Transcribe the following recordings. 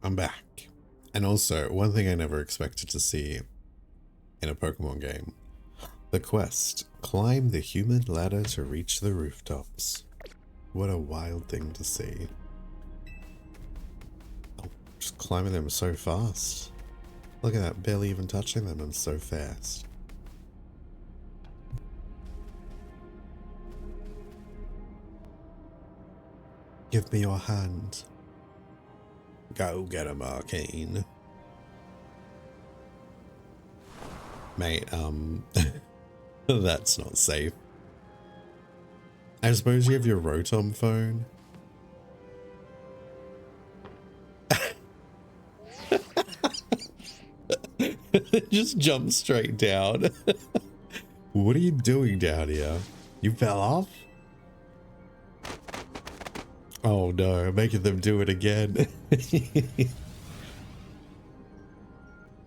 I'm back. And also, one thing I never expected to see in a Pokemon game. The quest. Climb the human ladder to reach the rooftops. What a wild thing to see. Oh, just climbing them so fast. Look at that, barely even touching them and so fast. Give me your hand. Go get him, Arcane. Mate, that's not safe. I suppose you have your Rotom phone. Just jump straight down. What are you doing down here? You fell off? Oh no, making them do it again.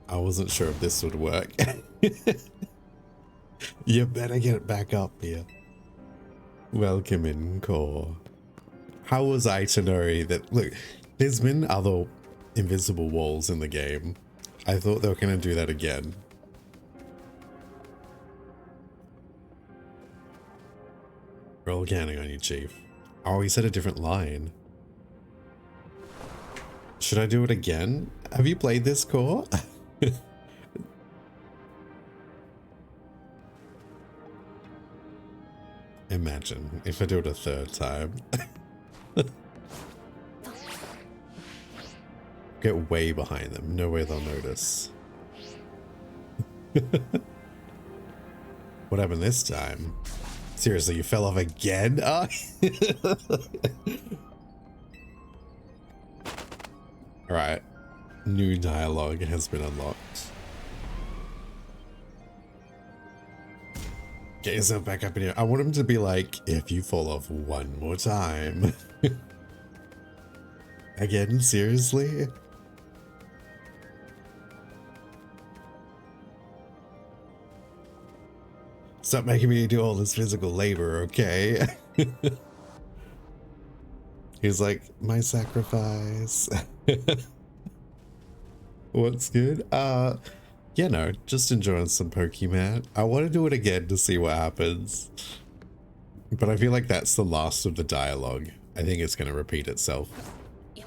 I wasn't sure if this would work. You better get back up here. Welcome in, Core. How was I to know that? Look, there's been other invisible walls in the game. I thought they were going to do that again. We're all counting on you, Chief. Oh, he said a different line. Should I do it again? Have you played this, Core? Imagine if I do it a third time. Get way behind them. No way they'll notice. What happened this time? Seriously, you fell off again? Oh. Alright. New dialogue has been unlocked. Get yourself back up in here. I want him to be like, if you fall off one more time. Again, seriously? Stop making me do all this physical labor, okay? He's like, my sacrifice. What's good? Yeah, no, just enjoying some Pokemon. I want to do it again to see what happens. But I feel like that's the last of the dialogue. I think it's going to repeat itself. What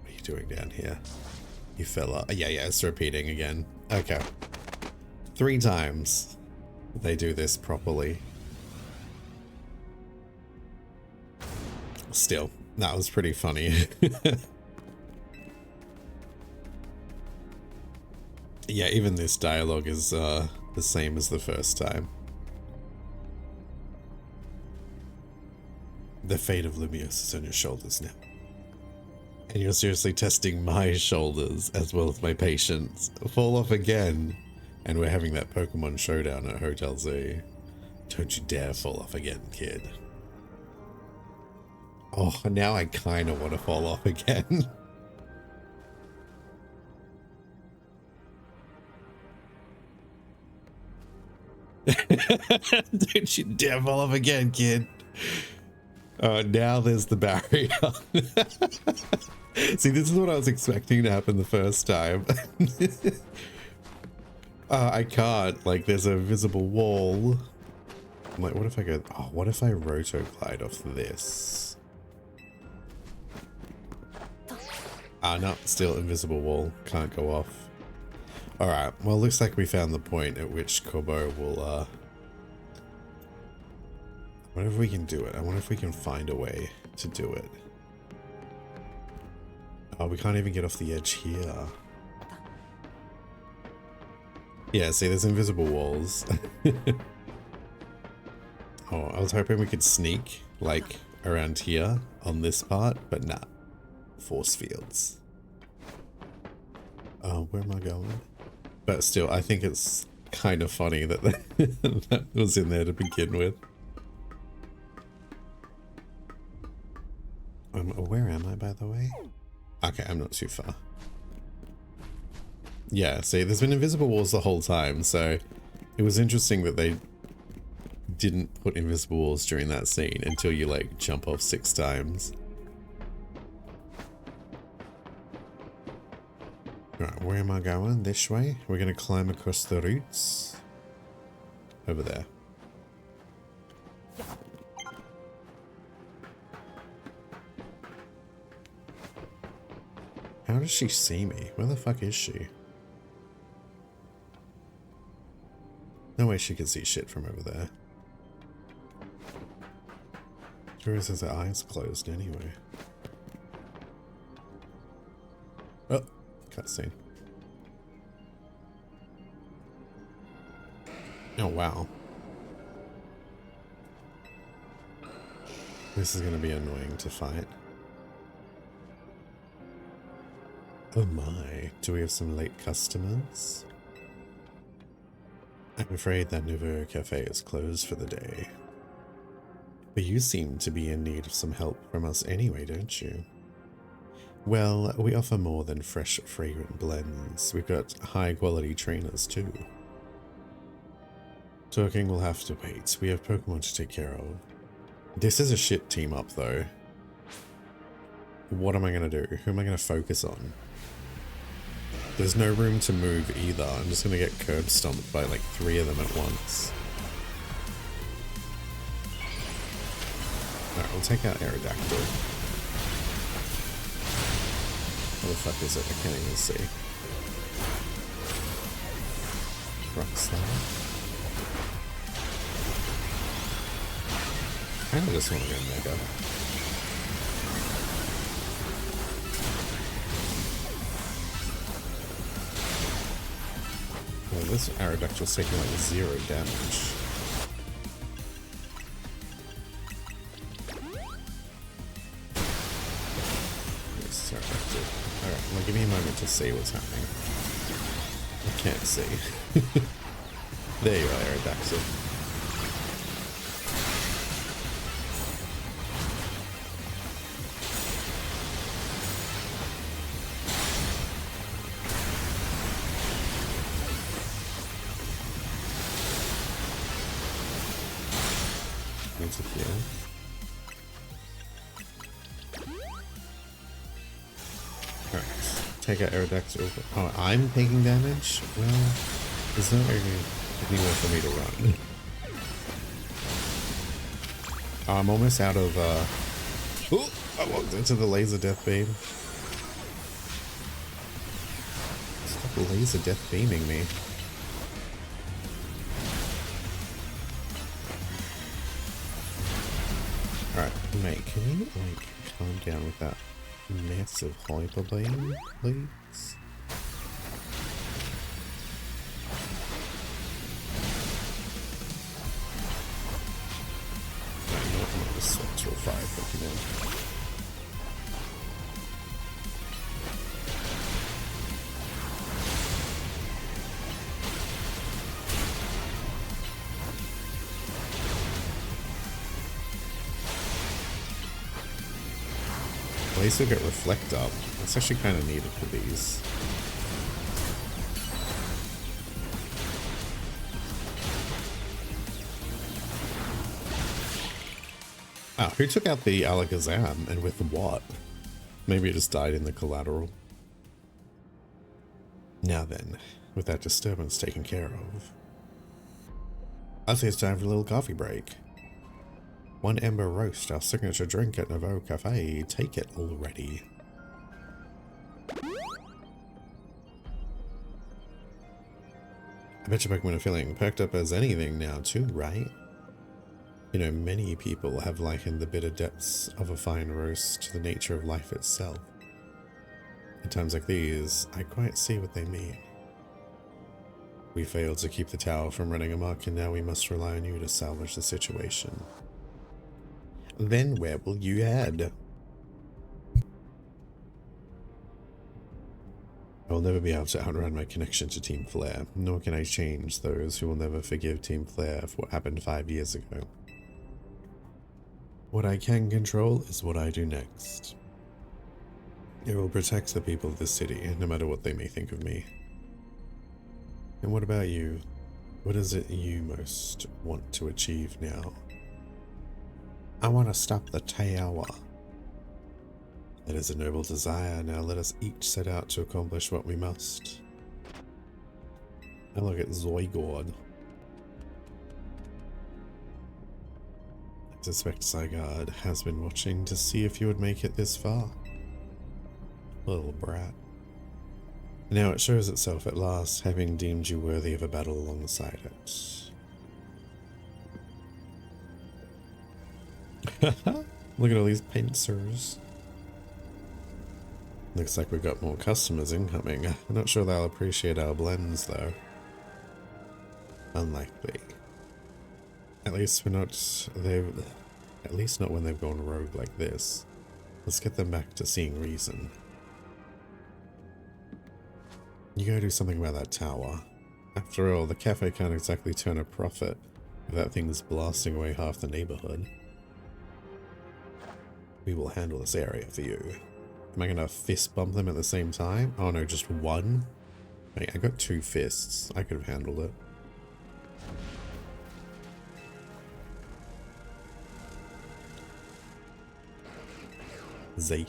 are you doing down here? You fell up. Yeah, it's repeating again. Okay. 3 times they do this properly. Still, that was pretty funny. Yeah, even this dialogue is the same as the first time. The fate of Lumiose is on your shoulders now. And you're seriously testing my shoulders as well as my patience. Fall off again. And we're having that Pokemon showdown at Hotel Z. Don't you dare fall off again, kid. Oh, now I kind of want to fall off again. Don't you dare fall off again, kid. Now there's the barrier. See, this is what I was expecting to happen the first time. I can't. Like, there's a visible wall. I'm like, what if I go... Oh, what if I rotoglide off this? No, still invisible wall. Can't go off. Alright, well, looks like we found the point at which Corbo will, I wonder if we can do it. I wonder if we can find a way to do it. Oh, we can't even get off the edge here. Yeah, see, there's invisible walls. Oh, I was hoping we could sneak, like, around here on this part, but nah. Force fields. Where am I going? But still, I think it's kind of funny that that was in there to begin with. Where am I, by the way? Okay, I'm not too far. Yeah, see, there's been invisible walls the whole time, so it was interesting that they didn't put invisible walls during that scene until you like jump off 6 times. Right, where am I going? This way? We're gonna climb across the roots. Over there. How does she see me? Where the fuck is she? No way she can see shit from over there. Sure has her eyes closed anyway. Oh, cutscene. Oh wow. This is gonna be annoying to fight. Oh my, do we have some late customers? I'm afraid that Nouveau Cafe is closed for the day. But you seem to be in need of some help from us anyway, don't you? Well, we offer more than fresh, fragrant blends. We've got high-quality trainers too. Talking will have to wait. We have Pokemon to take care of. This is a shit team up though. What am I gonna do? Who am I gonna focus on? There's no room to move either. I'm just gonna get curb stomped by like 3 of them at once. Alright, we'll take out Aerodactyl. What the fuck is it? I can't even see. Rock Slide. I kinda just wanna go Mega. Well, this Aerodactyl's taking like 0 damage. Yes, Aerodactyl. Alright, well, give me a moment to see what's happening. I can't see. There you are, Aerodactyl. Alright, take out Aerodactyl. Oh, I'm taking damage? Well, there's no anywhere for me to run. Oh, I'm almost out of, Ooh, I walked into the laser death beam. Stop laser death beaming me. Alright, mate, can you, like, calm down with that massive hyper beam, please? Right, you know what, I'm gonna just switch to a fire Pokemon. At least we get Reflect up. That's actually kind of needed for these. Ah, who took out the Alakazam and with what? Maybe it just died in the collateral. Now then, with that disturbance taken care of, I think it's time for a little coffee break. 1 Ember Roast, our signature drink at Nouveau Cafe. Take it already. I bet your Pokemon are feeling perked up as anything now too, right? You know, many people have likened the bitter depths of a fine roast to the nature of life itself. At times like these, I quite see what they mean. We failed to keep the tower from running amok, and now we must rely on you to salvage the situation. Then where will you head? I will never be able to outrun my connection to Team Flare, nor can I change those who will never forgive Team Flare for what happened 5 years ago. What I can control is what I do next. It will protect the people of this city, no matter what they may think of me. And what about you? What is it you most want to achieve now? I want to stop the tower. That is a noble desire. Now let us each set out to accomplish what we must. And look at Zoigord. I suspect Zygarde has been watching to see if you would make it this far. Little brat. Now it shows itself at last, having deemed you worthy of a battle alongside it. Look at all these pincers. Looks like we've got more customers incoming. I'm not sure they'll appreciate our blends though. Unlikely. At least we're not at least not when they've gone rogue like this. Let's get them back to seeing reason. You gotta do something about that tower. After all, the cafe can't exactly turn a profit if that thing's blasting away half the neighborhood. We will handle this area for you. Am I gonna fist bump them at the same time? Oh no, just one? Wait, I got 2 fists. I could have handled it. Z.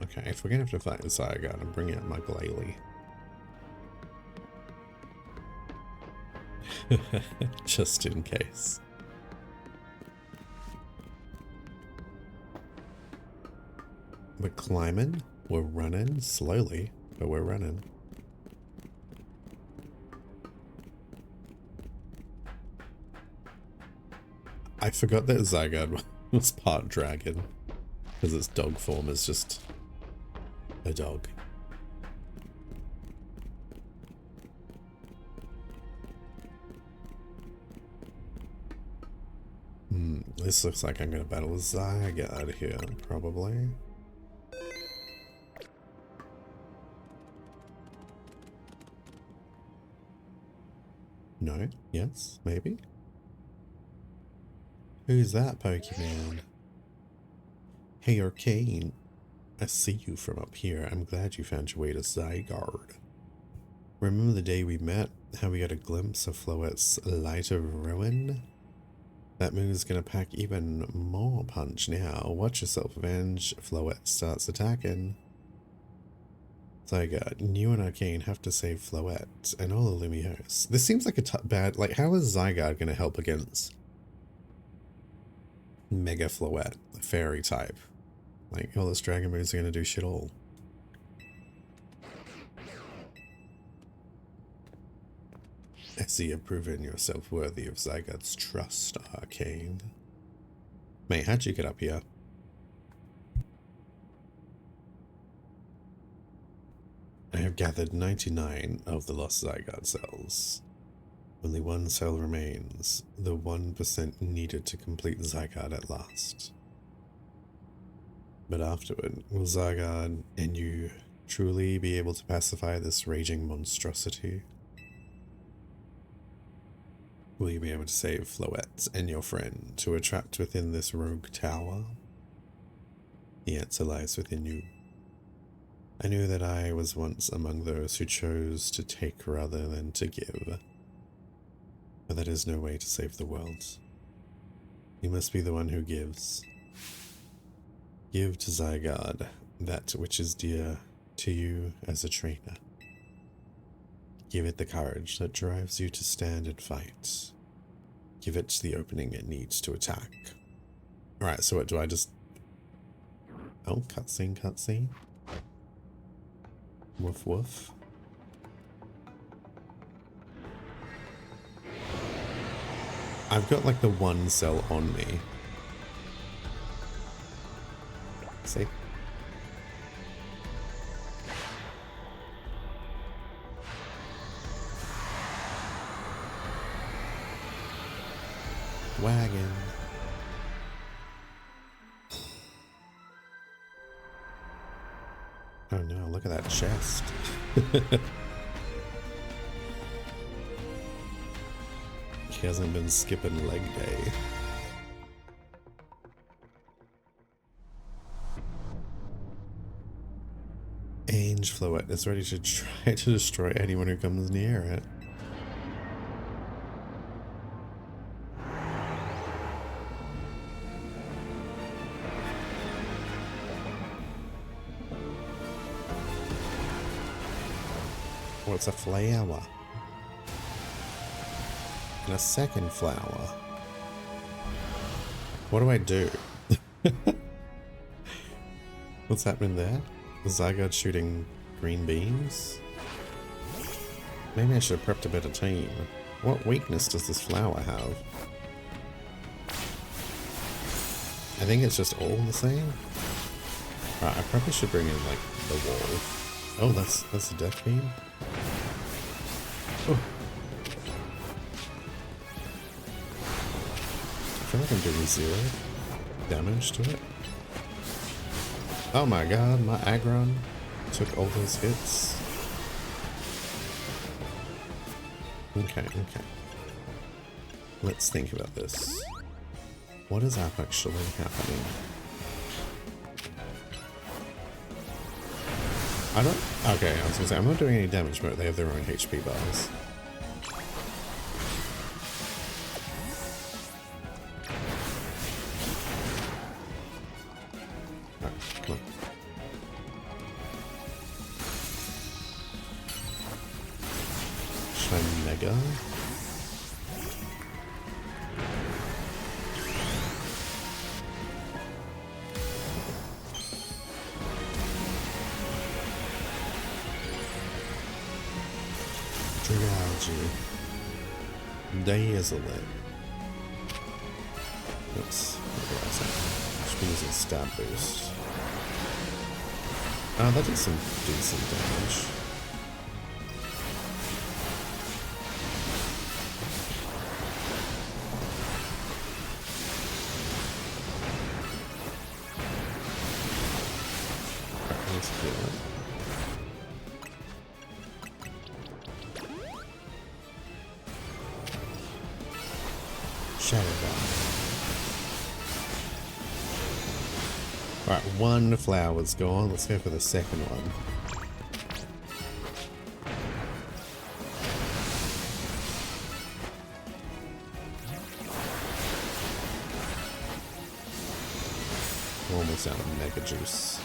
Okay, if we're gonna have to fight the Zygarde, I'm bringing out my Glalie. Just in case. We're climbing, we're running, slowly, but we're running. I forgot that Zygarde was part dragon, because its dog form is just a dog. This looks like I'm going to battle a Zygarde here, probably. No? Yes? Maybe? Who's that Pokemon? Hey, Arcane. I see you from up here. I'm glad you found your way to Zygarde. Remember the day we met? How we got a glimpse of Floette's Light of Ruin? That move's gonna pack even more punch now. Watch yourself, Avenge. Floette starts attacking. Zygarde, you and Arcane have to save Floette and all the Lumiose. This seems like a bad... Like, how is Zygarde gonna help against Mega Floette, the fairy type? Like, all this dragon moves are gonna do shit all. I see you've proven yourself worthy of Zygarde's trust, Arcane. Mate, how'd you get up here? I have gathered 99 of the lost Zygarde cells. Only one cell remains, the 1% needed to complete Zygarde at last. But afterward, will Zygarde and you truly be able to pacify this raging monstrosity? Will you be able to save Floette and your friend who are trapped within this rogue tower? The answer lies within you. I knew that I was once among those who chose to take rather than to give. But that is no way to save the world. You must be the one who gives. Give to Zygarde that which is dear to you as a trainer. Give it the courage that drives you to stand and fight. Give it the opening it needs to attack. Alright, so what do I just... Oh, cutscene, cutscene. Woof woof. I've got like the one cell on me. See? Wagon. Oh no, look at that chest. She hasn't been skipping leg day. Ange Floette is ready to try to destroy anyone who comes near it. What's a flower? And a second flower. What do I do? What's happening there? The Zygarde shooting green beams? Maybe I should have prepped a better team. What weakness does this flower have? I think it's just all the same. Right, I probably should bring in like the wall. Oh, that's a death beam. Oh. I feel like I'm doing 0 damage to it. Oh my god, my Aggron took all those hits. Okay. Let's think about this. What is actually happening? Okay, I was gonna say, I'm not doing any damage, but they have their own HP bars. Alright, come on. Mega. Dazzle it. Oops. What was that? Should be using stab boost. Oh, that did some decent damage. Alright, let's do that. Shadow Bomb. Alright, one flower's gone. Let's go for the second one. We're almost out of Mega Juice.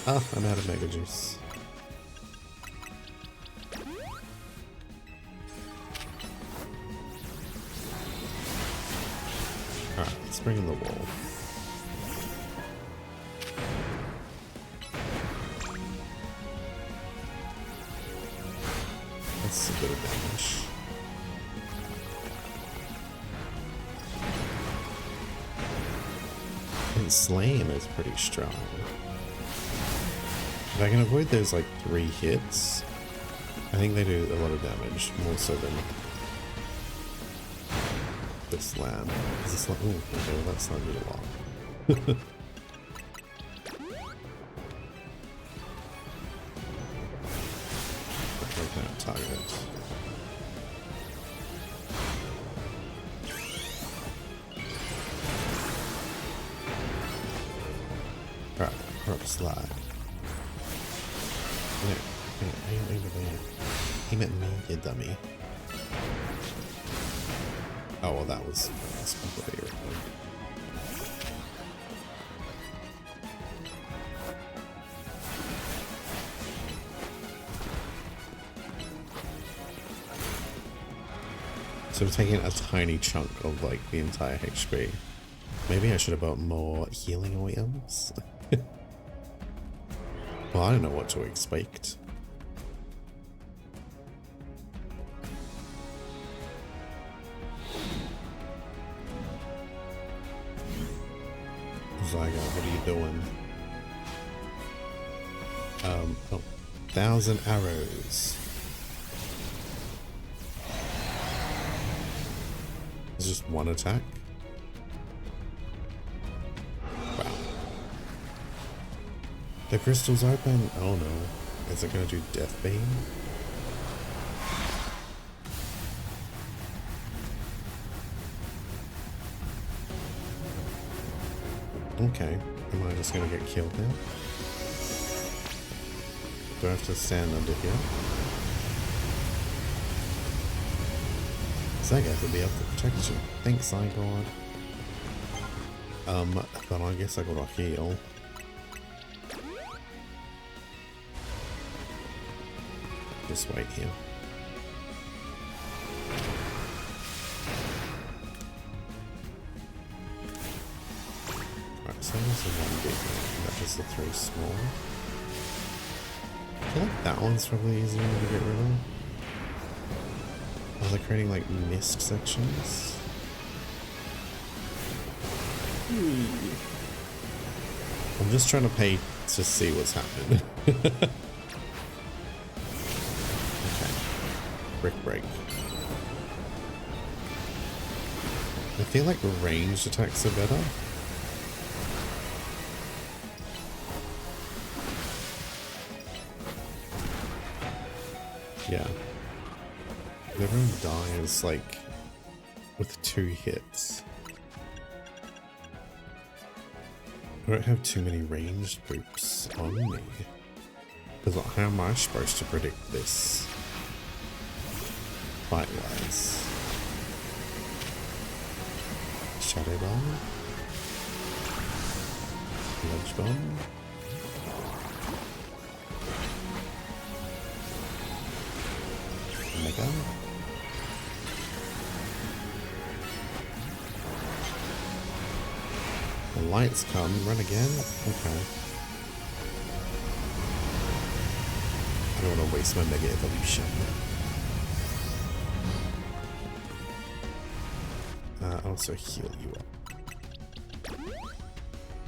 Oh, I'm out of Mega Juice. Alright, let's bring in the wall. That's a bit of damage. And Slam is pretty strong. If I can avoid those like 3 hits, I think they do a lot of damage, more so than the Slam. Is the Slam? Ooh, okay, well that Slam did a lot. I can't target it. Alright, Rock Slide. No, aim at me, you dummy. Oh, well, that's completely irrelevant. So we're taking a tiny chunk of like the entire HP. Maybe I should have bought more healing items. Well, I don't know what to expect. Zygarde, what are you doing? Oh, 1,000 arrows. It's just one attack? Wow. The crystal's open? Oh no. Is it gonna do Death Beam? Okay, am I just gonna get killed now? Do I have to stand under here? Zygarde will be able to protect you. Thanks, Zygarde. But I guess I gotta heal. Just wait here. Right, so there's the one big one. That was the three small. I feel like that one's probably easier to get rid of. Oh, they're creating like mist sections. I'm just trying to pay to see what's happening. Okay. Brick break. I feel like ranged attacks are better. Yeah. Everyone dies like with 2 hits. I don't have too many ranged groups on me. Because how am I supposed to predict this fight-wise? Shadow Bomb? Ledge Bomb? Mega? The lights come, run again? Okay. I don't want to waste my Mega Evolution. Also heal you up.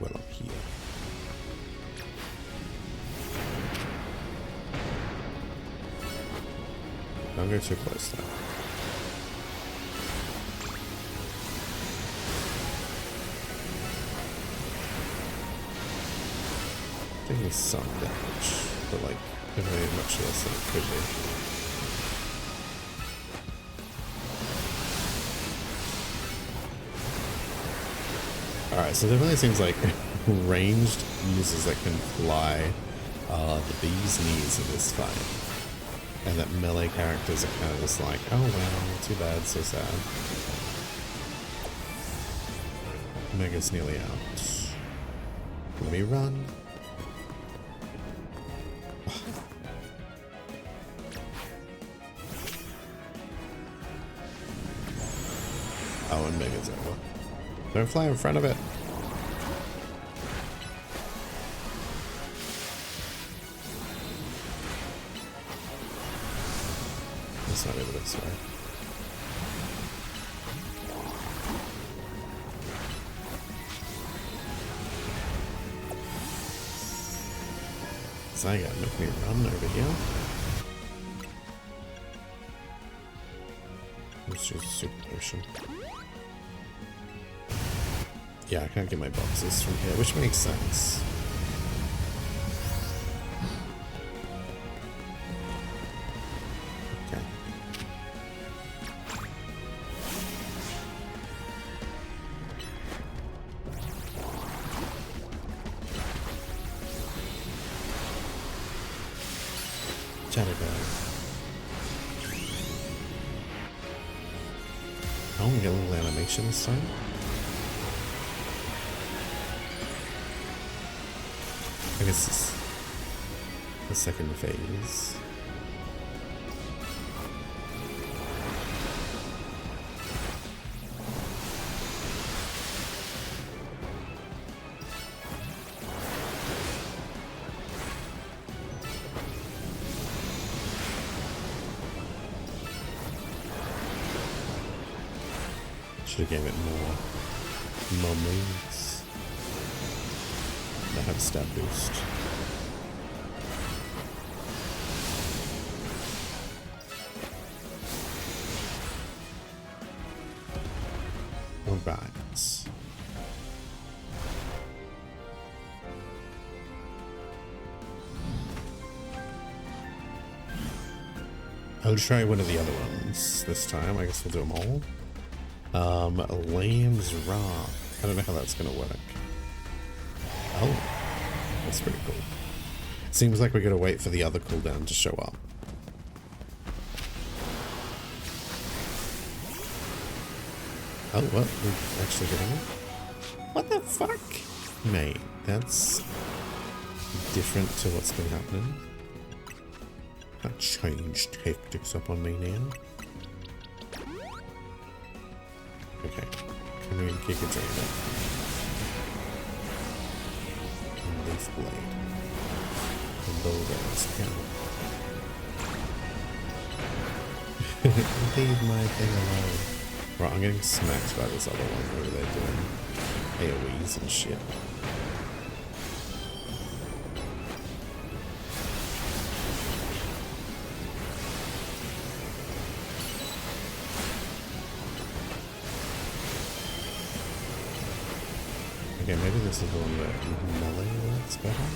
Well, up here. Don't go too close though. Taking some damage, but like, very much less than it could be. Alright, so there really seems like ranged users that can fly are the bee's knees in this fight. And that melee characters are kind of just like, oh well, too bad, so sad. Mega's nearly out. Let me run. Oh, and Mega's over. Don't fly in front of it. That's not really this way. Zygarde, make me run over here. Let's use a super potion. Yeah, I can't get my boxes from here, which makes sense. Okay. Chatterbug. Oh, we get a little animation this time. I guess it's the second phase. Should have gave it more moves. That have stab boost. Alright. I'll try one of the other ones this time. I guess we'll do them all. Lamb's Wrath. I don't know how that's gonna work. Oh, that's pretty cool. Seems like we gotta wait for the other cooldown to show up. Oh, what? We're actually getting it? What the fuck? Mate, that's different to what's been happening. That changed tactics up on me now. Okay. Can we kick a drain up? Leaf blade. And bulldoze. Leave my thing alone. Right, I'm getting smacked by this other one where they're doing AoEs and shit. Okay, maybe this is the one that melee works better.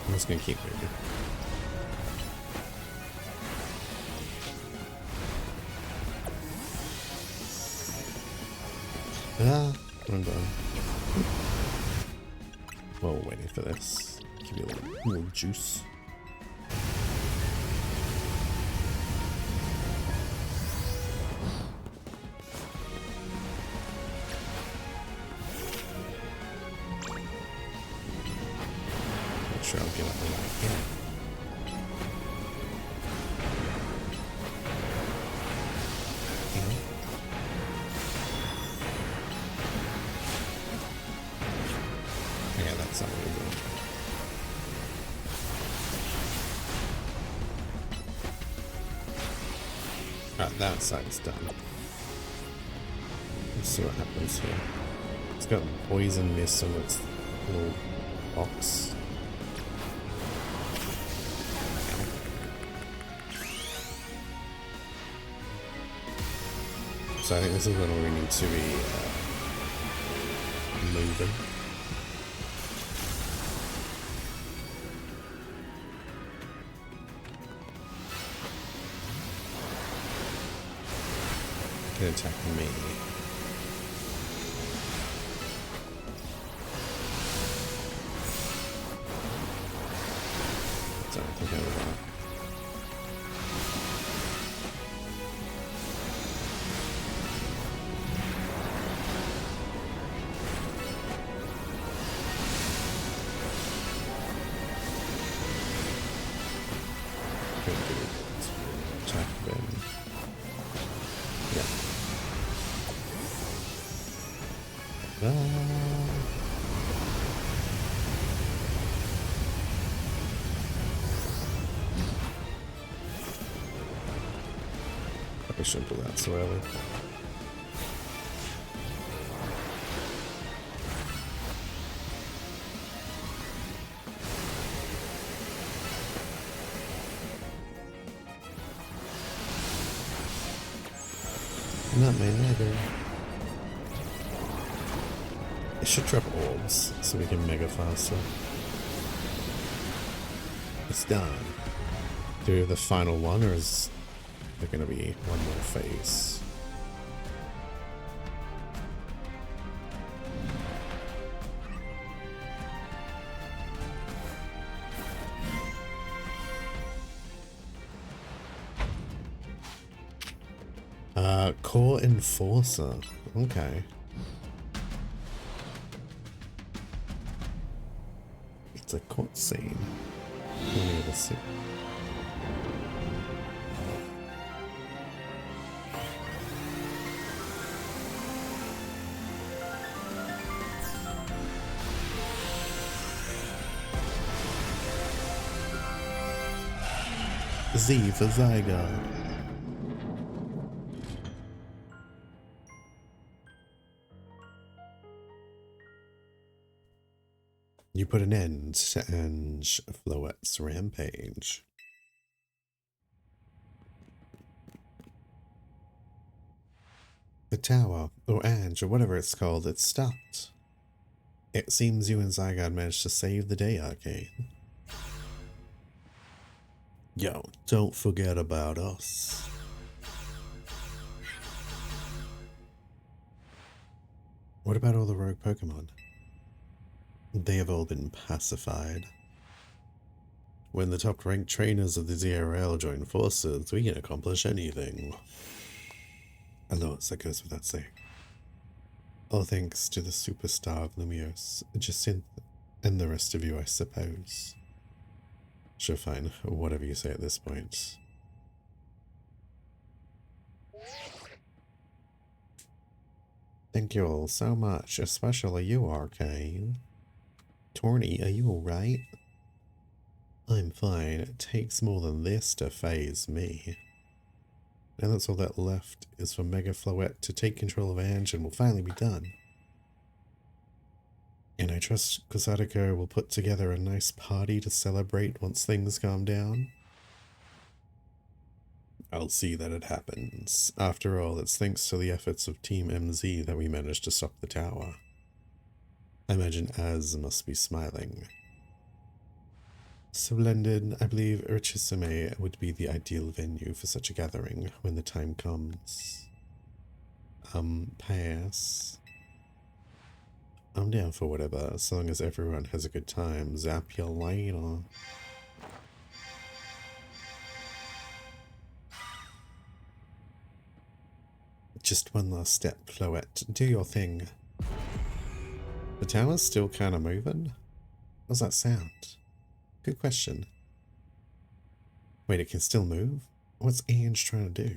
I'm just gonna keep moving. Ah, I'm done. Well, waiting for this. Give me a little more juice. Make sure I'll get up the right here. Yeah, that's not what we're doing. Right, that side's done. Let's see what happens here. It's got poison mist on its little box. So I think this is when we need to be moving. Can attack me. So I think I will. Attack them. Yeah. Probably shouldn't do that so early. Not me neither. It should drop orbs so we can mega faster. It's done. Do we have the final one, or is there going to be one more phase? Core Enforcer. Okay. It's a cutscene. Let me have a sip. Z for Zygarde. You put an end to Ange Floette's rampage. The tower, or Ange, or whatever it's called, it stopped. It seems you and Zygarde managed to save the day, Arcane. Yo, don't forget about us. What about all the rogue Pokemon? They have all been pacified. When the top-ranked trainers of the ZRL join forces, we can accomplish anything. I know that goes without saying. All thanks to the superstar of Lumiose, Jacinth, and the rest of you, I suppose. Sure, fine. Whatever you say at this point. Thank you all so much, especially you, Arcane. Torny, are you alright? I'm fine. It takes more than this to phase me. Now that's all that left is for Mega Floette to take control of Ange and we'll finally be done. And I trust Kozadako will put together a nice party to celebrate once things calm down. I'll see that it happens. After all, it's thanks to the efforts of Team MZ that we managed to stop the tower. I imagine Az must be smiling. Splendid. I believe Urchisime would be the ideal venue for such a gathering when the time comes. Pass. I'm down for whatever, as long as everyone has a good time. Zap you later. Just one last step, Floette. Do your thing. The tower's still kind of moving? What's that sound? Good question. Wait, it can still move? What's Ange trying to do?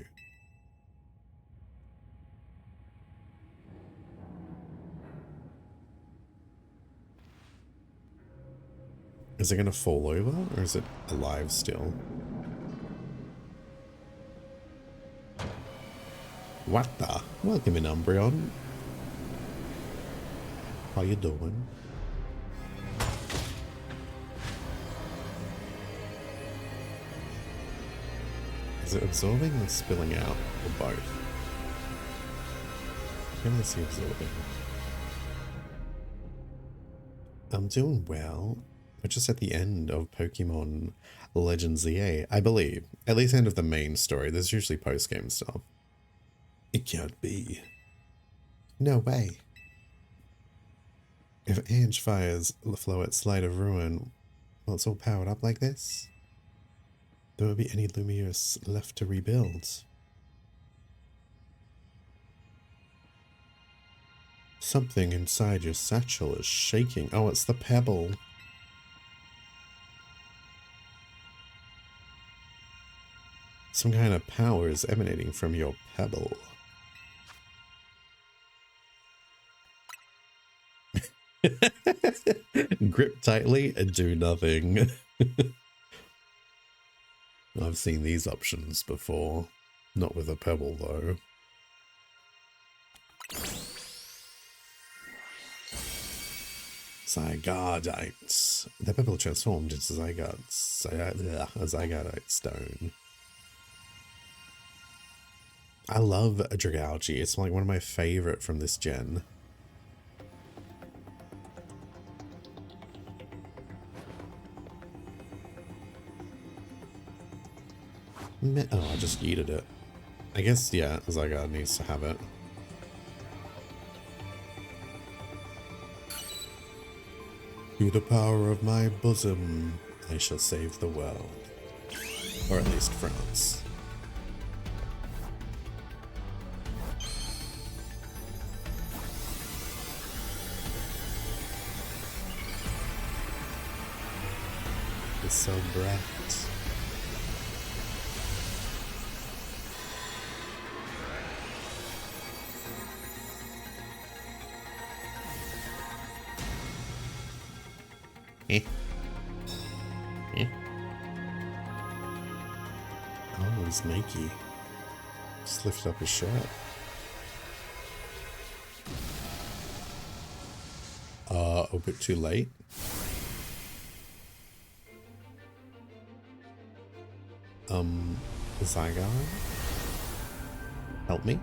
Is it going to fall over, or is it alive still? What the? Welcome in, Umbreon. How you doing? Is it absorbing or spilling out, or both? I can only see absorbing. I'm doing well. We're just at the end of Pokemon Legends ZA, I believe. At least end of the main story. There's usually post-game stuff. It can't be. No way. If Ange fires Floette's Light of Ruin while it's all powered up like this, there won't be any Lumiose left to rebuild. Something inside your satchel is shaking. Oh, it's the pebble. Some kind of power is emanating from your pebble. Grip tightly and do nothing. I've seen these options before. Not with a pebble, though. Zygardites. The pebble transformed into Zygarite stone. I love Dragalge. It's like one of my favorite from this gen. Oh, I just yeeted it. I guess, yeah, Zygarde needs to have it. Through the power of my bosom, I shall save the world. Or at least France. It's so bright. Oh, he's naked. Just lifted up his shirt. A bit too late. Zygarde? Help me?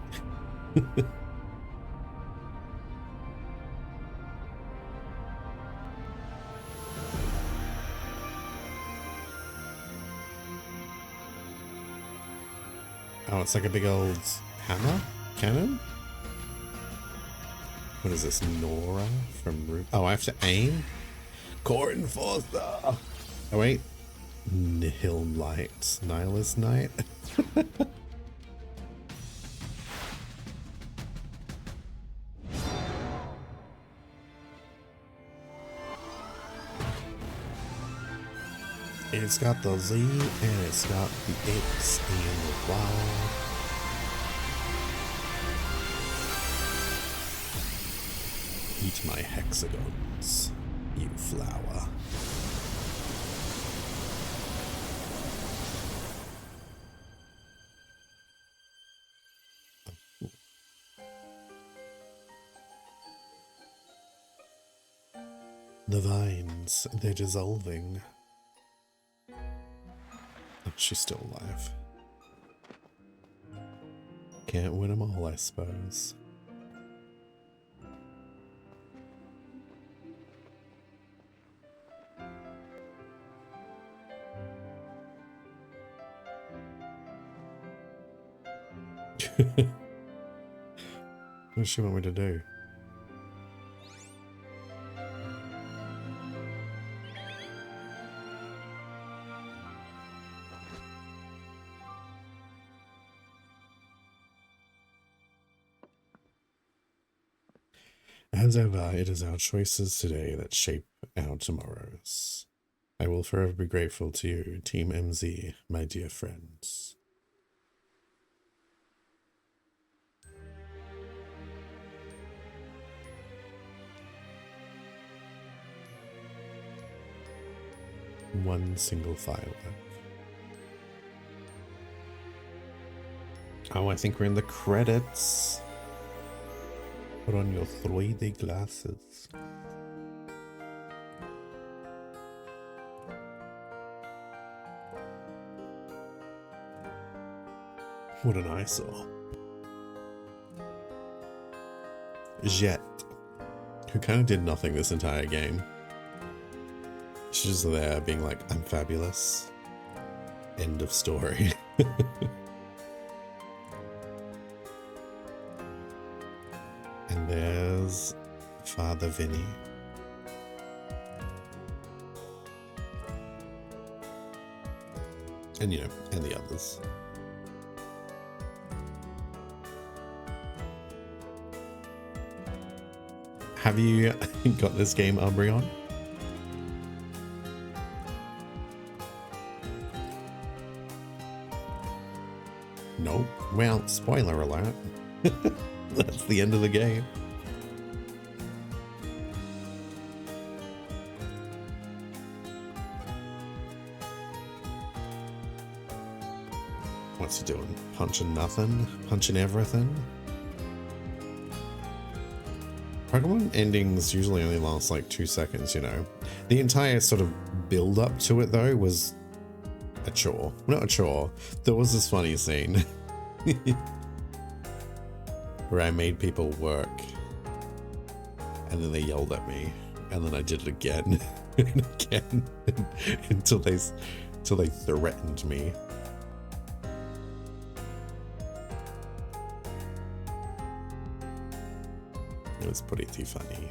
Oh, it's like a big old hammer? Cannon? What is this? Nora from Ru— oh, I have to aim? Core Enforcer! Oh, wait. Nihil Light. Nihilist Knight? It's got the Z and it's got the X and the Y. Eat my hexagons, you flower. The vines, they're dissolving. Oh, she's still alive. Can't win them all, I suppose. What does she want me to do? As ever, it is our choices today that shape our tomorrows. I will forever be grateful to you, Team MZ, my dear friends. One single firework. Oh, I think we're in the credits. Put on your 3D glasses. What an eyesore. Jet, who kind of did nothing this entire game. She's just there being like, I'm fabulous. End of story. And there's Father Vinny. And, you know, and the others. Have you got this game, Umbreon? Nope. Well, spoiler alert. That's the end of the game. What's he doing? Punching nothing? Punching everything? Pokemon endings usually only last like 2 seconds, you know. The entire sort of build up to it though was a chore. Not a chore. There was this funny scene where I made people work and then they yelled at me and then I did it again and again until they threatened me. It was pretty funny.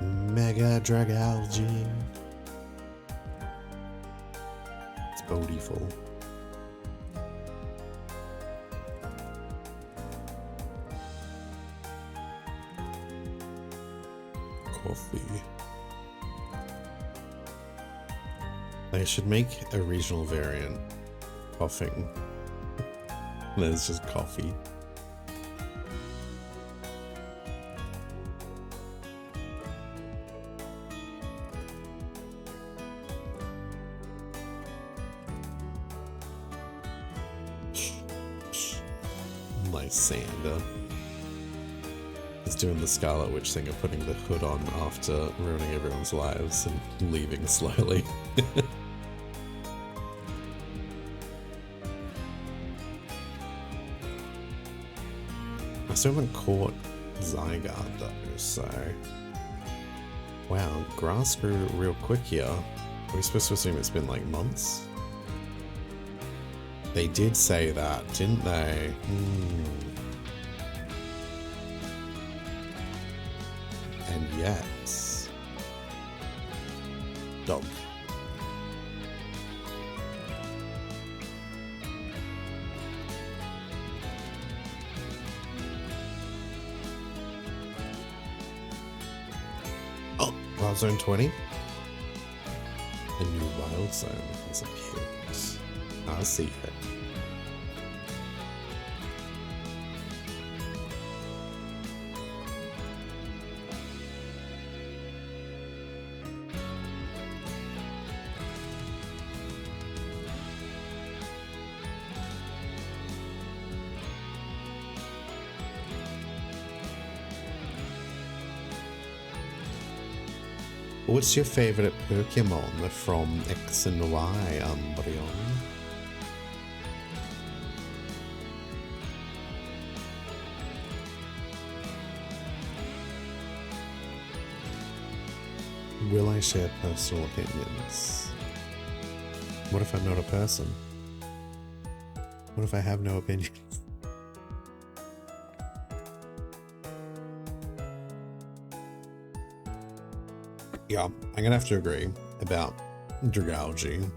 Mega Dragalge. It's beautiful. Coffee. They should make a regional variant. Coughing. And then it's just coffee. Lysander is doing the Scarlet Witch thing of putting the hood on after ruining everyone's lives and leaving slowly. I still haven't caught Zygarde though, so... Wow, grass grew real quick here. Are we supposed to assume it's been like months? They did say that, didn't they? And yet... Dog. Oh, Wild Zone 20? A new Wild Zone has appeared. I see it. What's your favorite Pokemon from X and Y, Umbreon? Will I share personal opinions? What if I'm not a person? What if I have no opinions? Yeah, I'm gonna have to agree about Dragalge.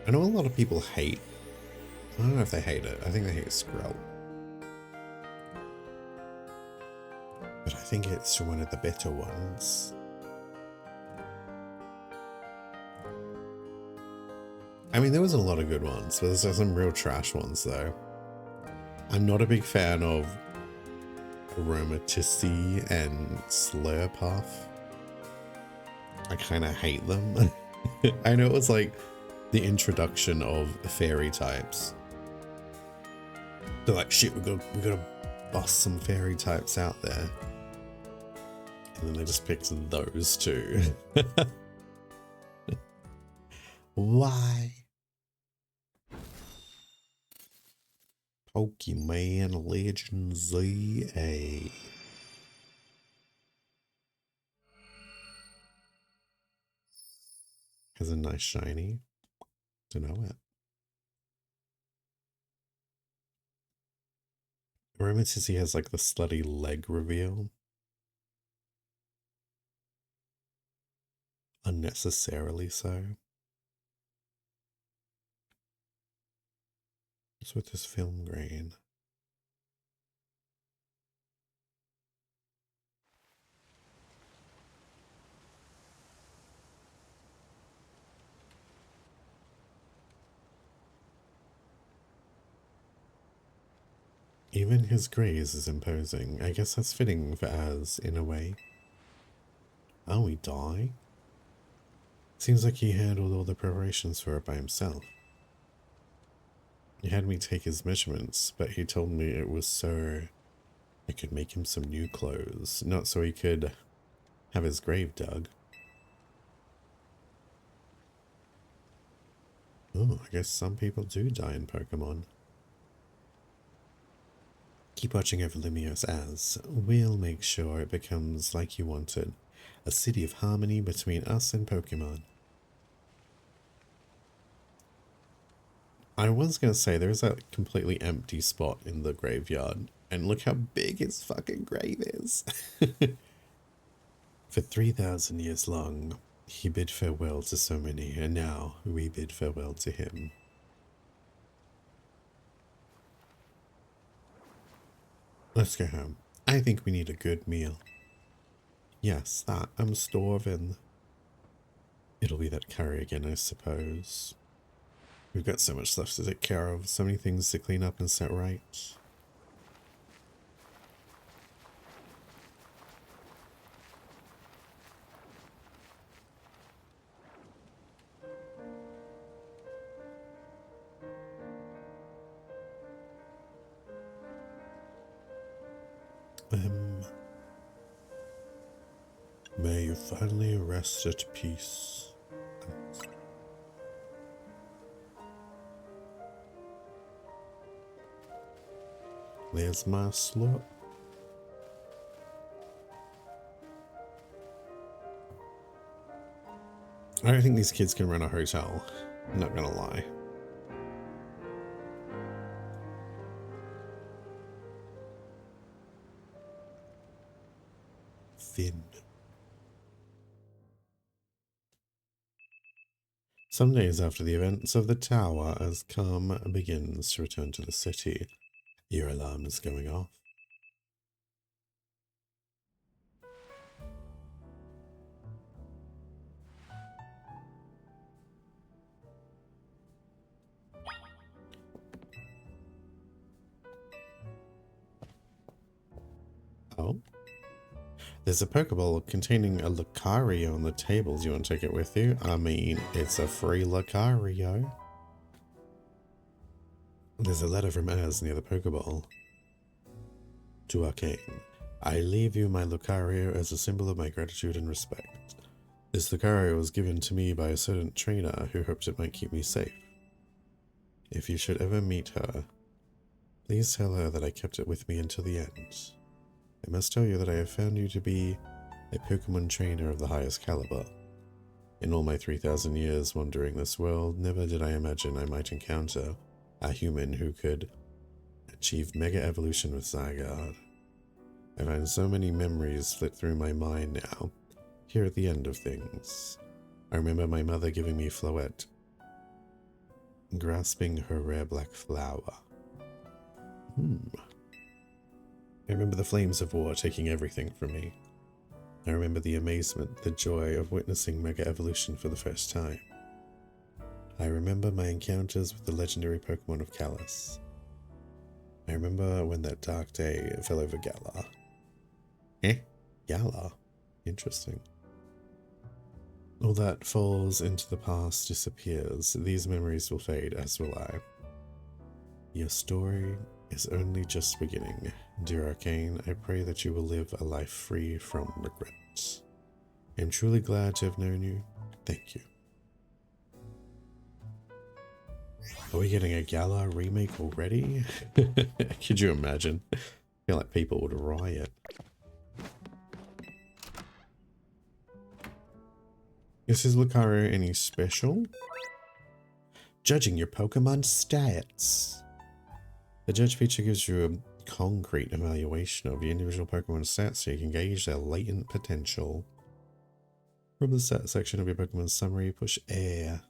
I know a lot of people hate, I don't know if they hate it, I think they hate Skrell. But I think it's one of the better ones. I mean, there was a lot of good ones, but there's some real trash ones though. I'm not a big fan of Aromatisse and Slurpuff. I kind of hate them. I know it was like the introduction of fairy types. They're like, shit, we gotta bust some fairy types out there. And then they just picked those two. Why? Pokemon Legend ZA. Has a nice shiny. Don't know it. Aromatisse has like the slutty leg reveal. Unnecessarily so. What's with this film grain? Even his graze is imposing. I guess that's fitting for Az in a way. Oh, he died? Seems like he handled all the preparations for it by himself. He had me take his measurements, but he told me it was so I could make him some new clothes, not so he could have his grave dug. Oh, I guess some people do die in Pokemon. Keep watching over Lumiose Az. We'll make sure it becomes like you wanted. A city of harmony between us and Pokemon. I was going to say, there's a completely empty spot in the graveyard. And look how big his fucking grave is. For 3,000 years long, he bid farewell to so many, and now we bid farewell to him. Let's go home. I think we need a good meal. Yes, that. I'm starving. It'll be that curry again, I suppose. We've got so much stuff to take care of, so many things to clean up and set right. May you finally rest at peace. There's my slot. I don't think these kids can run a hotel. I'm not gonna lie. Finn. Some days after the events of the tower, as calm begins to return to the city, your alarm is going off. Oh? There's a Pokeball containing a Lucario on the tables. You want to take it with you? I mean, it's a free Lucario. There's a letter from Az near the Pokeball. To Arcane. I leave you my Lucario as a symbol of my gratitude and respect. This Lucario was given to me by a certain trainer who hoped it might keep me safe. If you should ever meet her, please tell her that I kept it with me until the end. I must tell you that I have found you to be a Pokemon trainer of the highest caliber. In all my 3,000 years wandering this world, never did I imagine I might encounter a human who could achieve Mega Evolution with Zygarde. I find so many memories flit through my mind now, here at the end of things. I remember my mother giving me Floette, grasping her rare black flower. I remember the flames of war taking everything from me. I remember the amazement, the joy of witnessing Mega Evolution for the first time. I remember my encounters with the legendary Pokemon of Kalos. I remember when that dark day fell over Galar. Galar? Interesting. All that falls into the past disappears. These memories will fade, as will I. Your story is only just beginning. Dear Arcane, I pray that you will live a life free from regrets. I am truly glad to have known you. Thank you. Are we getting a Galar remake already? Could you imagine? I feel like people would riot. Is his Lucario any special? Judging your Pokemon stats. The judge feature gives you a concrete evaluation of your individual Pokemon stats so you can gauge their latent potential. From the stat section of your Pokemon summary, push air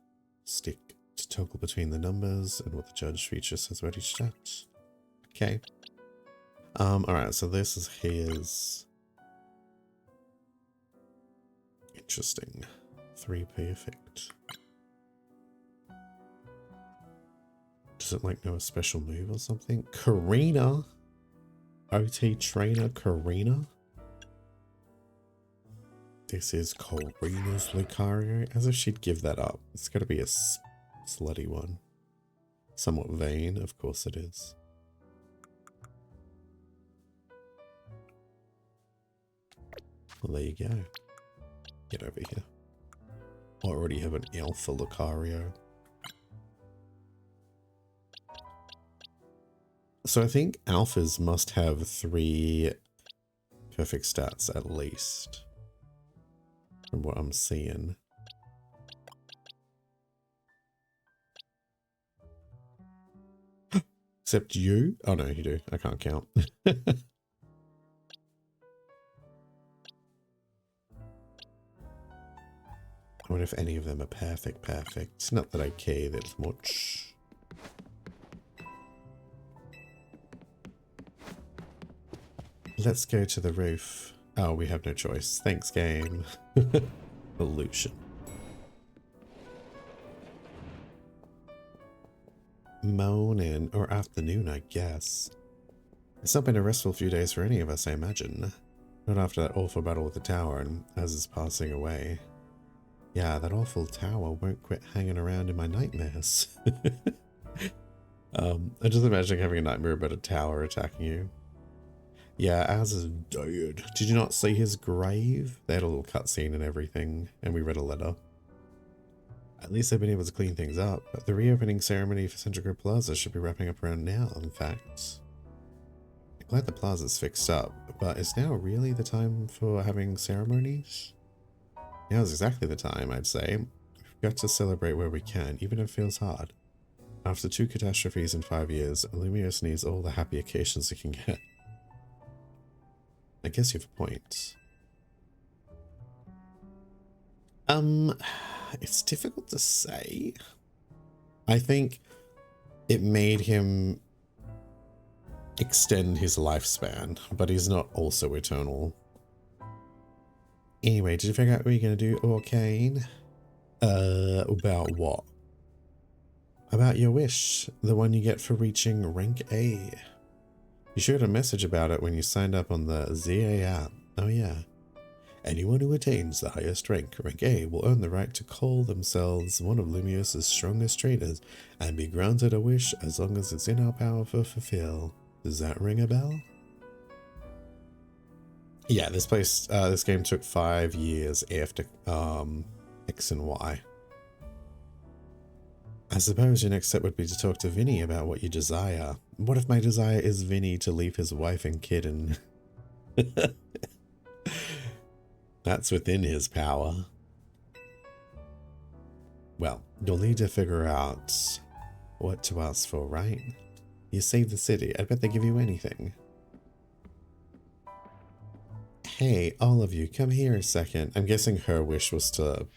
stick to toggle between the numbers and what the judge feature says about each stat. Okay. Alright, so this is his. Interesting. 3 perfect. Does it like know a special move or something? Karina? OT trainer Karina? This is Karina's Lucario. As if she'd give that up. It's gotta be a slutty one. Somewhat vain, of course it is. Well, there you go. Get over here. I already have an alpha Lucario. So I think alphas must have 3 perfect stats at least. From what I'm seeing. Except you? Oh no, you do. I can't count. I wonder if any of them are perfect. It's not that I care that much. Let's go to the roof. Oh, we have no choice. Thanks, game. Illusion. Morning or afternoon, I guess. It's not been a restful few days for any of us, I imagine. Not after that awful battle with the tower and as it's passing away. Yeah, that awful tower won't quit hanging around in my nightmares. I just imagine having a nightmare about a tower attacking you. Yeah, Az is dead. Did you not see his grave? They had a little cutscene and everything, and we read a letter. At least they've been able to clean things up. The reopening ceremony for Central Group Plaza should be wrapping up around now, in fact. I'm glad the plaza's fixed up, but is now really the time for having ceremonies? Now is exactly the time, I'd say. We've got to celebrate where we can, even if it feels hard. After 2 catastrophes in 5 years, Lumios needs all the happy occasions it can get. I guess you have a point. It's difficult to say. I think it made him extend his lifespan, but he's not also eternal. Anyway, did you figure out what you're gonna do, Orcane? About what? About your wish, the one you get for reaching rank A. You shared a message about it when you signed up on the ZA app. Oh yeah. Anyone who attains the highest rank A, will earn the right to call themselves one of Lumios' strongest trainers and be granted a wish as long as it's in our power to fulfill. Does that ring a bell? Yeah, this game took 5 years after X and Y. I suppose your next step would be to talk to Vinny about what you desire. What if my desire is Vinny to leave his wife and kid and... That's within his power. Well, you'll need to figure out what to ask for, right? You saved the city. I bet they give you anything. Hey, all of you, come here a second. I'm guessing her wish was to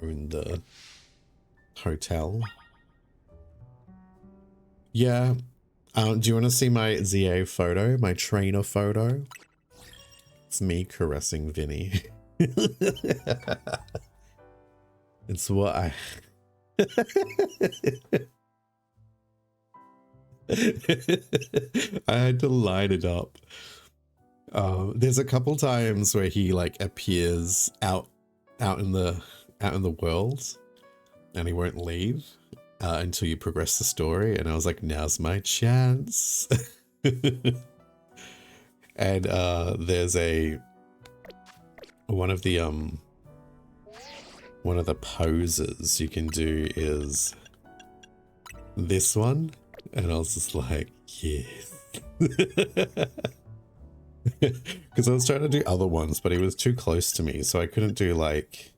own the hotel. Yeah. Do you want to see my ZA photo? My trainer photo? It's me caressing Vinny. It's what I... I had to line it up. There's a couple times where he like appears out in the world, and he won't leave until you progress the story. And I was like, now's my chance. And there's one of the poses you can do is this one, and I was just like, yes. Because I was trying to do other ones, but he was too close to me, so I couldn't do like,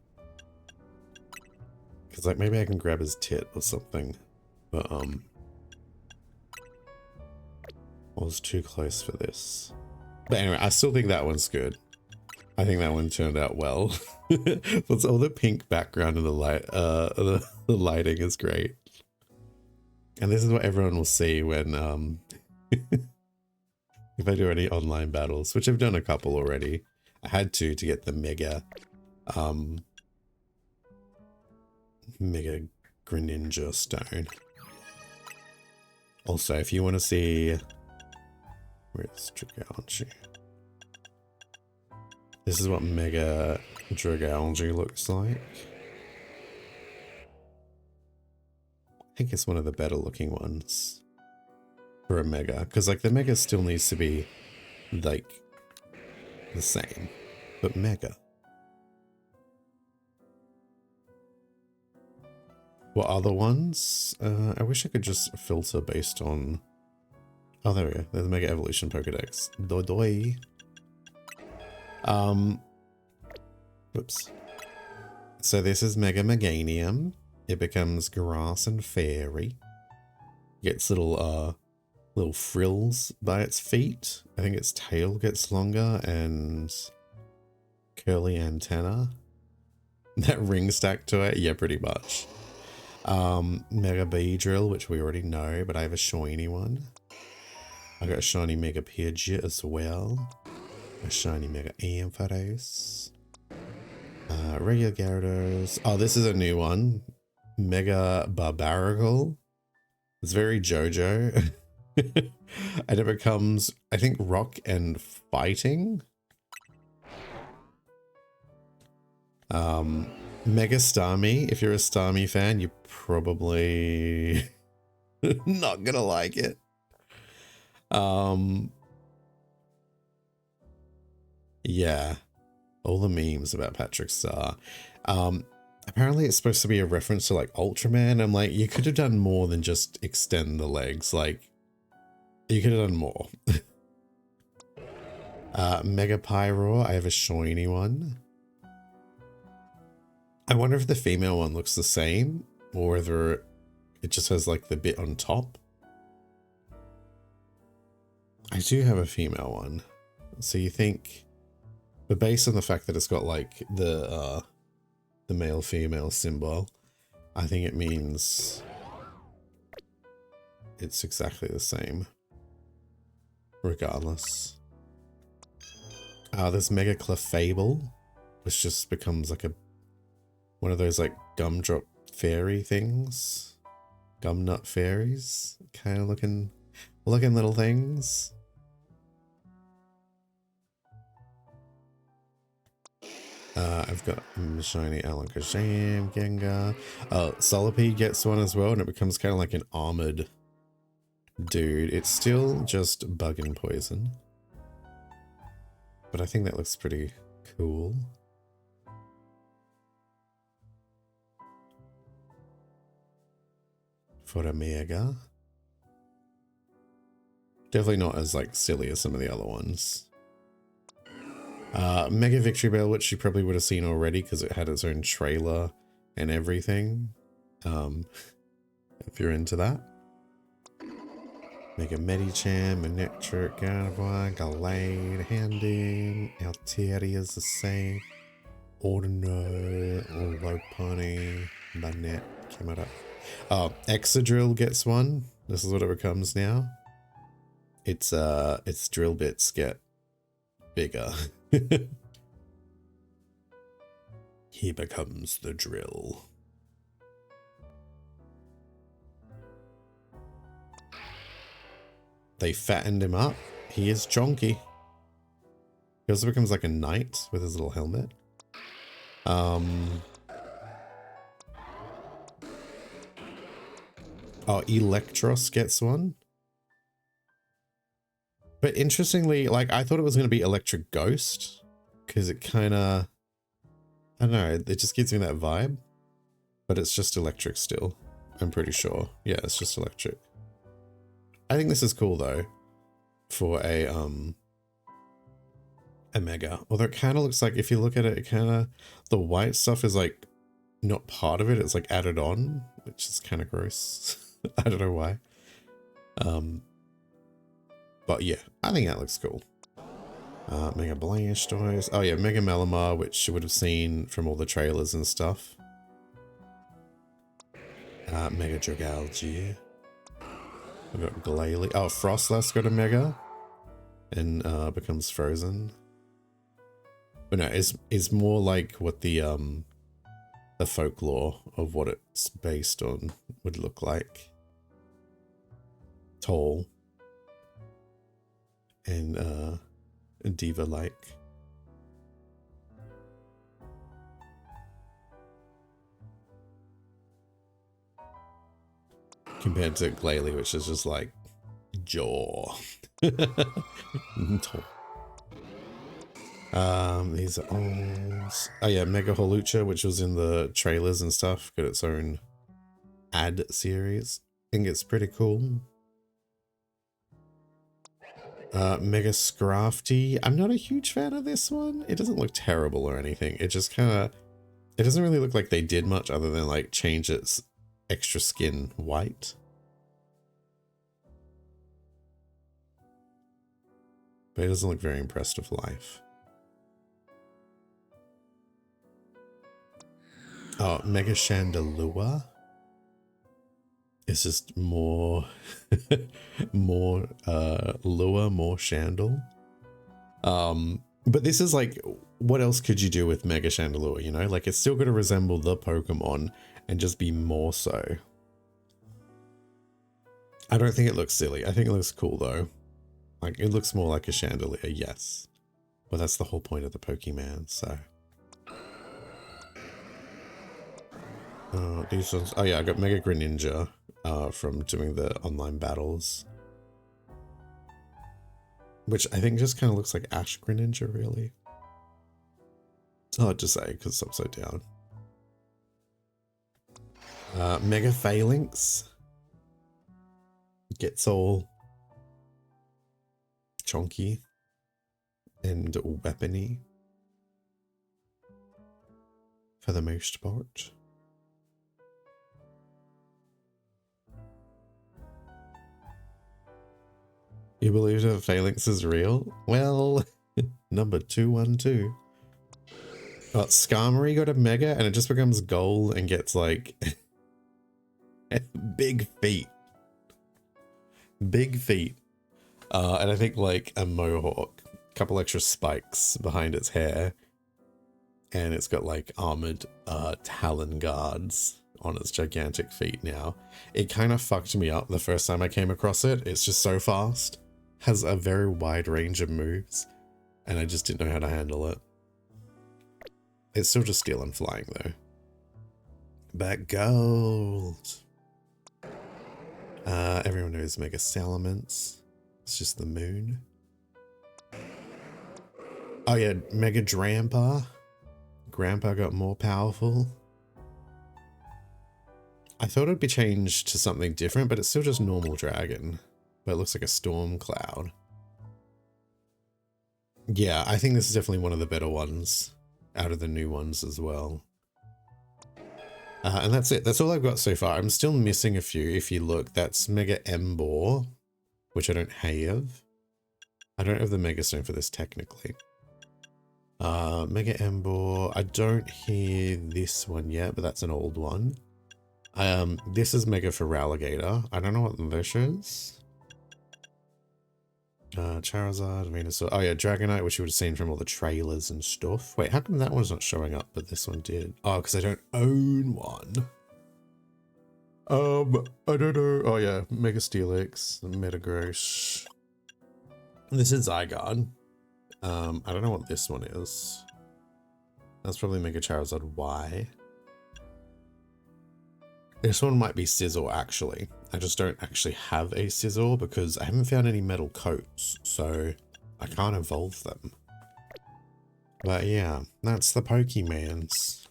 because like maybe I can grab his tit or something, but I was too close for this. But anyway, I still think that one's good. I think that one turned out well. But all the pink background and the light, the lighting is great. And this is what everyone will see when, if I do any online battles, which I've done a couple already. I had to get the mega Greninja stone. Also, if you want to see, where's Dragalge? This is what Mega Dragalge looks like. I think it's one of the better looking ones for a Mega, because like the Mega still needs to be like the same, but Mega. What other ones? I wish I could just filter based on... Oh, there we go. There's the Mega Evolution Pokedex. Dodoi. Whoops. So this is Mega Meganium. It becomes grass and fairy. Gets little frills by its feet. I think its tail gets longer and curly antenna. That ring stack to it? Yeah, pretty much. Mega Beedrill, which we already know, but I have a shiny one. I got a shiny Mega Pidgeot as well. A shiny Mega Ampharos. Regular Gyarados. Oh, this is a new one. Mega Barbaracle. It's very JoJo. And it becomes, I think, rock and fighting. Mega Starmie. If you're a Starmie fan, you're probably not gonna like it. Um, yeah, all the memes about Patrick Star. Apparently it's supposed to be a reference to like Ultraman. I'm like, you could have done more than just extend the legs. Like, you could have done more. Mega Pyro, I have a shiny one. I wonder if the female one looks the same or whether it just has like the bit on top. I do have a female one. So you think, but based on the fact that it's got like the male female symbol, I think it means it's exactly the same regardless. There's Mega Clefable, which just becomes like one of those like gumdrop fairy things. Gumnut fairies, kind of looking little things. I've got shiny Alakazam, Gengar. Solipede gets one as well, and it becomes kind of like an armored dude. It's still just bug and poison, but I think that looks pretty cool. For a Mega. Definitely not as like silly as some of the other ones. Mega Victory Bell, which you probably would have seen already because it had its own trailer and everything. If you're into that. Mega Medicham, Manectric, Gardevoir, Gallade, Houndoom, Altaria is the same. Ordino, Lopunny, Banette, Camera. Excadrill gets one. This is what it becomes now. Its drill bits get bigger. He becomes the drill. They fattened him up. He is chonky. He also becomes like a knight with his little helmet. Electros gets one. But interestingly, like, I thought it was going to be Electric Ghost, because it kind of, I don't know, it just gives me that vibe. But it's just electric still, I'm pretty sure. Yeah, it's just electric. I think this is cool, though, for a Mega. Although it kind of looks like, if you look at it, it kind of, the white stuff is, like, not part of it. It's, like, added on, which is kind of gross. I don't know why. But yeah, I think that looks cool. Mega Blastoise. Oh yeah, Mega Malamar, which you would have seen from all the trailers and stuff. Mega Dragalge. We've got Glalie. Oh, Frostlass got a Mega. And becomes frozen. But no, it's more like what the folklore of what it's based on would look like. Tall. And diva-like. Compared to Glalie, which is just like jaw. These are all... Oh yeah, Mega Hawlucha, which was in the trailers and stuff, got its own ad series. I think it's pretty cool. Mega Scrafty. I'm not a huge fan of this one. It doesn't look terrible or anything. It just kind of... It doesn't really look like they did much other than like change its extra skin white. But it doesn't look very impressed with life. Oh, Mega Chandelure. It's just more, more lure, more Chandel. But this is like, what else could you do with Mega Chandelure, you know? Like, it's still going to resemble the Pokemon and just be more so. I don't think it looks silly. I think it looks cool, though. Like, it looks more like a Chandelier, yes. Well, that's the whole point of the Pokemon, so... these ones... Oh yeah, I got Mega Greninja from doing the online battles. which I think just kind of looks like Ash Greninja, really. It's hard to say because it's upside down. Mega Phalanx gets all chonky and weapony for the most part. You believe that Phalanx is real? Well, number 212. Oh, Skarmory got a Mega and it just becomes gold and gets like big feet. Big feet. And I think like a mohawk, a couple extra spikes behind its hair. And it's got like armored talon guards on its gigantic feet now. It kind of fucked me up the first time I came across it. It's just so fast. Has a very wide range of moves. And I just didn't know how to handle it. It's still just steel and flying though. But gold. Everyone knows Mega Salamence. It's just the moon. Oh yeah, Mega Drampa. Grandpa got more powerful. I thought it'd be changed to something different, but it's still just normal dragon. But it looks like a storm cloud. Yeah, I think this is definitely one of the better ones out of the new ones as well. And that's it. That's all I've got so far. I'm still missing a few. If you look, that's Mega Emboar, which I don't have. I don't have the Mega Stone for this technically. Mega Emboar. I don't hear this one yet, but that's an old one. This is Mega Feraligatr. I don't know what this is. Charizard, Venusaur. Oh yeah, Dragonite, which you would have seen from all the trailers and stuff. Wait, how come that one's not showing up, but this one did? Oh, because I don't own one. I don't know. Oh yeah, Mega Steelix, Metagross. This is Zygarde. I don't know what this one is. That's probably Mega Charizard Y. This one might be Sizzle, actually. I just don't actually have a Sizzle because I haven't found any metal coats, so I can't evolve them. But yeah, that's the Pokemans.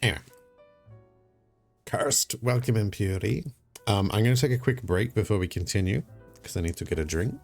Anyway. Cursed, welcome Impurity. I'm going to take a quick break before we continue because I need to get a drink.